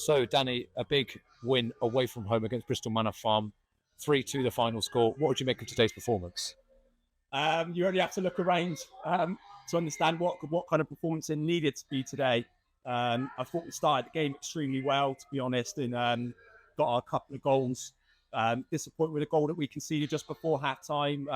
So, Danny, a big win away from home against Bristol Manor Farm, 3-2 the final score. What would you make of today's performance? You only have to look around to understand what kind of performance it needed to be today. I thought we started the game extremely well, to be honest, and got a couple of goals. Disappointed with a goal that we conceded just before half-time,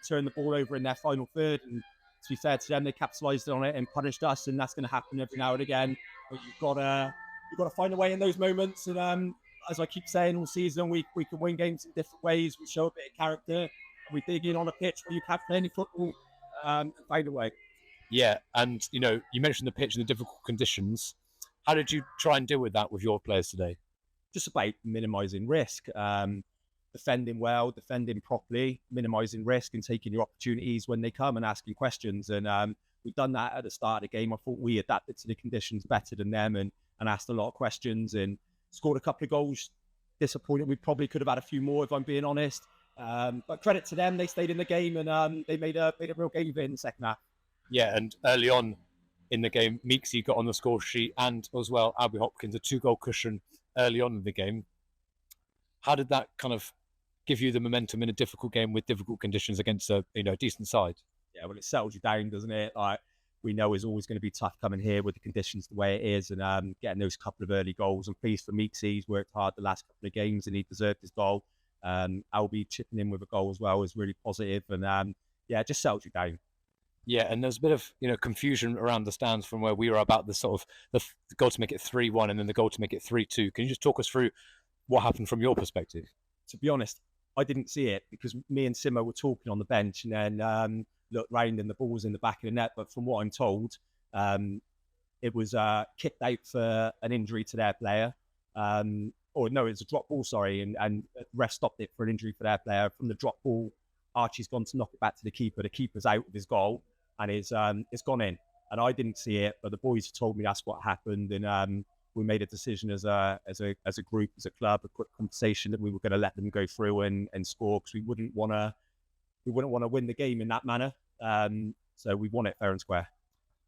turned the ball over in their final third, and to be fair to them, they capitalised on it and punished us, and that's going to happen every now and again. But you've got to find a way in those moments, and as I keep saying all season, we can win games in different ways. We show a bit of character. We dig in on a pitch where you can't play any football, and find a way. Yeah, and you mentioned the pitch and the difficult conditions. How did you try and deal with that with your players today? Just about minimising risk, defending well, defending properly, minimising risk, and taking your opportunities when they come and asking questions. And we've done that at the start of the game. I thought we adapted to the conditions better than them and asked a lot of questions and scored a couple of goals. Disappointed. We probably could have had a few more, if I'm being honest. But credit to them, they stayed in the game and they made a real game of it in the second half. Yeah, and early on in the game, Meeksy got on the score sheet and as well, Albie Hopkins, a 2-goal cushion early on in the game. How did that kind of give you the momentum in a difficult game with difficult conditions against a decent side? Yeah, well, it settles you down, doesn't it? Like, we know it's always going to be tough coming here with the conditions the way it is and getting those couple of early goals. I'm pleased for Meeksy. He's worked hard the last couple of games and he deserved his goal. Albie chipping in with a goal as well is really positive and it just settles you down. Yeah, and there's a bit of confusion around the stands from where we were about the sort of the goal to make it 3-1 and then the goal to make it 3-2. Can you just talk us through what happened from your perspective? To be honest, I didn't see it because me and Simo were talking on the bench and then looked round and the ball was in the back of the net. But from what I'm told, it was kicked out for an injury to their player. Or no, it's a drop ball, sorry, and the ref stopped it for an injury for their player. From the drop ball, Archie's gone to knock it back to the keeper. The keeper's out with his goal and it's gone in. And I didn't see it, but the boys told me that's what happened. And we made a decision as a group, as a club, a quick conversation that we were going to let them go through and score because we wouldn't want to win the game in that manner. So we won it fair and square.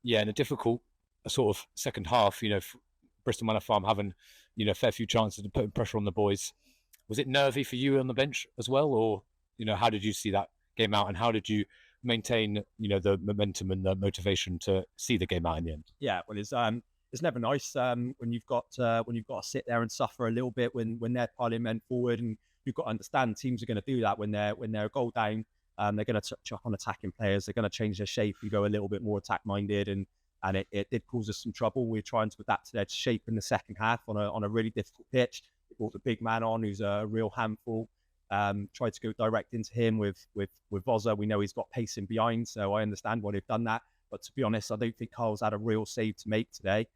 Yeah, in a difficult sort of second half, Bristol Manor Farm having a fair few chances to put pressure on the boys. Was it nervy for you on the bench as well, or how did you see that game out, and how did you maintain the momentum and the motivation to see the game out in the end? Yeah, well, it's never nice when you've got to sit there and suffer a little bit when they're piling men forward, and you've got to understand teams are going to do that when they're a goal down. They're going to chuck on attacking players. They're going to change their shape and go a little bit more attack minded, and it did cause us some trouble. We're trying to adapt to their shape in the second half on a really difficult pitch. We brought the big man on, who's a real handful. Tried to go direct into him with Vozza. We know he's got pace in behind, so I understand why they've done that. But to be honest, I don't think Carl's had a real save to make today.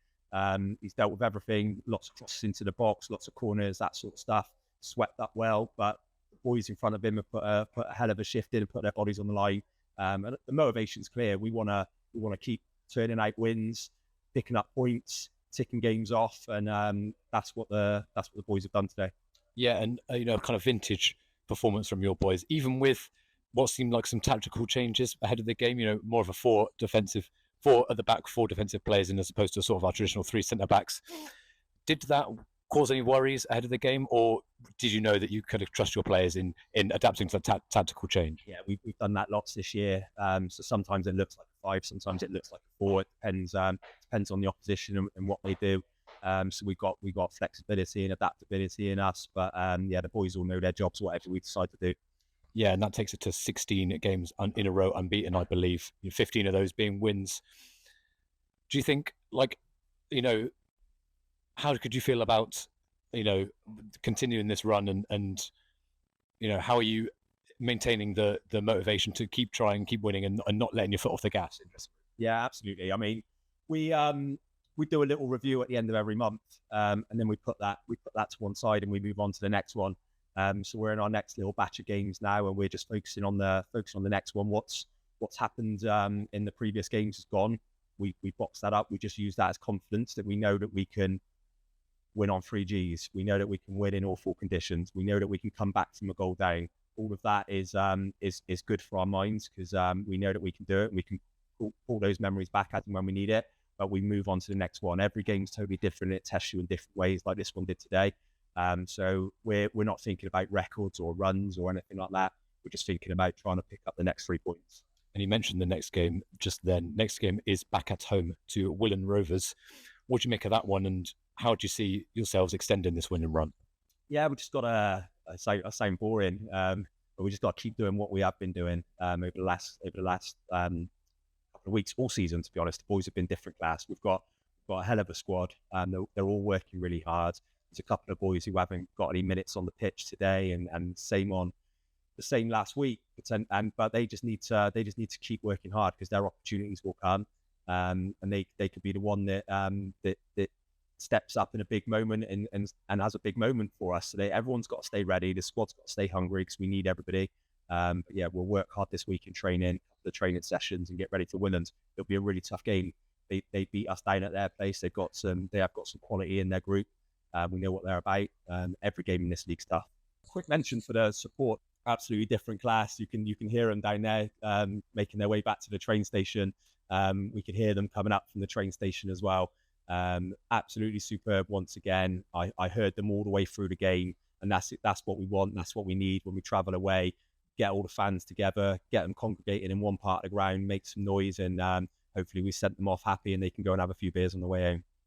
He's dealt with everything, lots of crosses into the box, lots of corners, that sort of stuff. Swept up well, but the boys in front of him have put a hell of a shift in and put their bodies on the line. And the motivation's clear. We want to keep turning out wins, picking up points, ticking games off, and that's what the boys have done today. Yeah, and kind of vintage performance from your boys, even with what seemed like some tactical changes ahead of the game. More of a four at the back, 4 defensive players, and as opposed to sort of our traditional 3 centre backs. Did that cause any worries ahead of the game, or did you know that you could trust your players in adapting to the tactical change? Yeah, we've done that lots this year. So sometimes it looks like a 5, sometimes it looks like a 4. It depends on the opposition and what they do. So we've got flexibility and adaptability in us, but the boys all know their jobs, whatever we decide to do. Yeah, and that takes it to 16 games in a row unbeaten, I believe. 15 of those being wins. Do you think, how could you feel about, continuing this run and how are you maintaining the motivation to keep trying, keep winning, and not letting your foot off the gas? Yeah, absolutely. I mean, we do a little review at the end of every month, and then we put that to one side and we move on to the next one. So we're in our next little batch of games now, and we're just focusing on the next one. What's happened in the previous games is gone. We box that up. We just use that as confidence that we know that we can win on 3Gs. We know that we can win in awful conditions. We know that we can come back from a goal down. All of that is good for our minds because we know that we can do it. And we can pull those memories back as and when we need it. but we move on to the next one. Every game's totally different. It tests you in different ways, like this one did today. So we're not thinking about records or runs or anything like that. We're just thinking about trying to pick up the next 3 points. And you mentioned the next game just then. Next game is back at home to Willand Rovers. What do you make of that one, and how do you see yourselves extending this winning run? Yeah, we just got to sound boring, but we just got to keep doing what we have been doing over the last couple of weeks, all season. To be honest, the boys have been different class. We've got a hell of a squad, and they're all working really hard. There's a couple of boys who haven't got any minutes on the pitch today, and same last week. But they just need to keep working hard, because their opportunities will come, and they could be the one that steps up in a big moment and has a big moment for us. So everyone's got to stay ready. The squad's got to stay hungry, because we need everybody. But yeah, we'll work hard this week in training, the training sessions, and get ready for Willand. It'll be a really tough game. They beat us down at their place. They have got some quality in their group. We know what they're about. Every game in this league's tough. Quick mention for the support. Absolutely different class. You can hear them down there making their way back to the train station. We can hear them coming up from the train station as well. Absolutely superb once again. I heard them all the way through the game, and that's what we want. That's what we need when we travel away. Get all the fans together, get them congregating in one part of the ground, make some noise, and hopefully we sent them off happy and they can go and have a few beers on the way home.